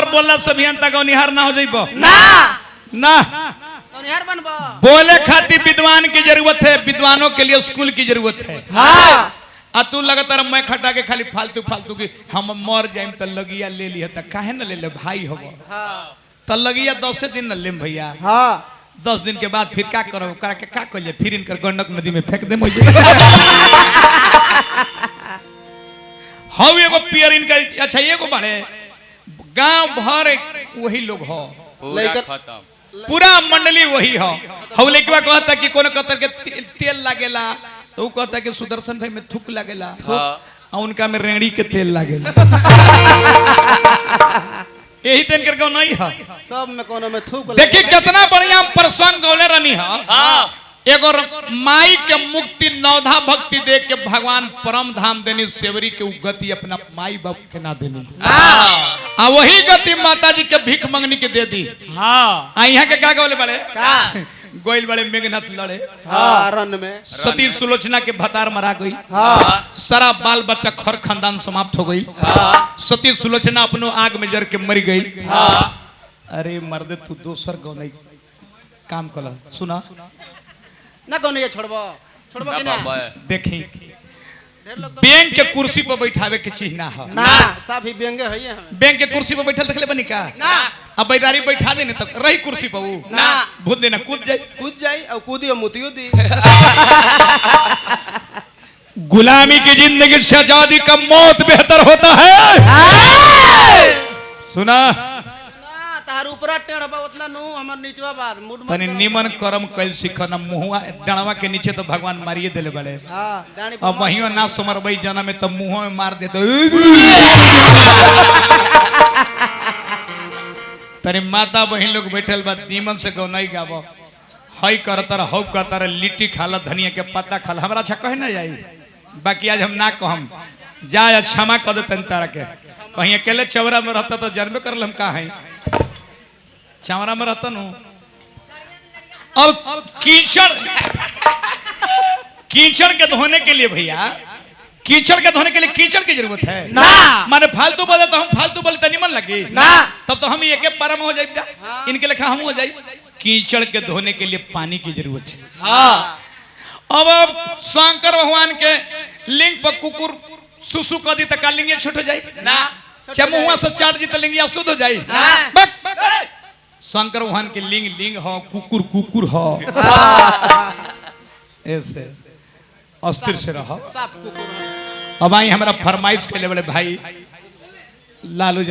Master बोलला से अभियंता गौनिहार ना हो जाइबो ना ना गौनिहार बनबो। बोले खातिर विद्वान की जरूरत है, विद्वानों के लिए स्कूल की जरूरत है। हाँ आ तू लगातार मैं खटा के खाली फालतू फालतू की हम मर जाइम त लगिया ले लिया त काहे न ले ले भाई हो हाँ त लगिया 10 दिन न लेम भैया। हाँ 10 दिन के बाद फिर का करो करा के का कइले फिर इनकर गंडक नदी में फेंक दे मुझे हम एगो पियर इनका अच्छा एगो बड़े गांव भर वही लोग हो पूरा खत्म पूरा मंडली वही हो। हम लेकिन कहता कि कोनो कतर के तेल लागेला तो वो कहता कि सुदर्शन भाई में थूक लागेला और उनका में रेड़ी के तेल लागेला यही तेन करके नहीं है सब में कोनो में थूक। देखिए कितना बढ़िया प्रसंग गौले रहनी है। एगो माई के मुक्ति नवधा भक्ति देख के भगवान परम धाम देनी सेवरी के गति अपना माई बाप के ना देनी आ वही गति माता जी के भीख मंगनी के दे दी। हाँ यहाँ के का गौले बड़े गोइल बड़े मेघनाथ लड़े। हाँ रन में सती सुलोचना के भतार मरा गई। हाँ सारा बाल बच्चा खर खानदान समाप्त हो गई। सती सुलोचना अपनो आग में जर के मर गई। अरे मर्दे तू दोसर गौ नहीं काम कला सुना ना गौनिया छोड़बो छोड़बो कि ना देखी ढेर लोग बैंक के कुर्सी पर बैठावे के चीज ना है। ना सब ही बेंगे है हमें बैंक के कुर्सी पर बैठल देखले बनी का ना अब बैरारी बैठा दे तो रही कुर्सी पर वो ना भूत देना कूद जाए कूद जाई और कूदी और मुतियो दी। गुलामी की जिंदगी से आजादी का मौत बेहतर होता है। सुना ना तार ऊपर टेढ़बा उतना नु हमर नीचवा बात मूड मत तनी निमन कर्म कैल सीखना मुहुआ डणवा के नीचे तो भगवान मारिए देले बड़े। हां दानी अब वही ना समरबई जना में तो मुंह में मार दे तो तनी माता बहन लोग बैठल बा निमन से गौनाई गावो हई करतर हौ करतर लिट्टी खाला धनिया के पत्ता खाला हमरा अच्छा कहे ना जाई बाकी आज हम ना कहम जा क्षमा कर देतन तारा के कहीं अकेले चौरा में रहता तो जन्मे करल हम का है चौरा में रहता नु अब कीचड़ कीचड़ के धोने के लिए भैया कीचड़ के धोने के लिए कीचड़ की जरूरत है ना माने फालतू बोले तो हम फालतू बोले तो निमन लगी ना तब तो हम एक परम हो जाए इनके लेखा हम हो जाए। कीचड़ के धोने के लिए पानी की जरूरत है। हाँ अब शंकर भगवान के लिंग पर कुकुर सुसु कर दी तो लिंग छूट हो जाए ना चमुआ से चाट जी तो लिंग अशुद्ध हो जाए। शंकर भगवान के लिंग लिंग हो कुकुर कुकुर हो ऐसे अस्थिर से रहो। साफ कुकुर अब आई हमारा फरमाइश के लिए बड़े भाई लालू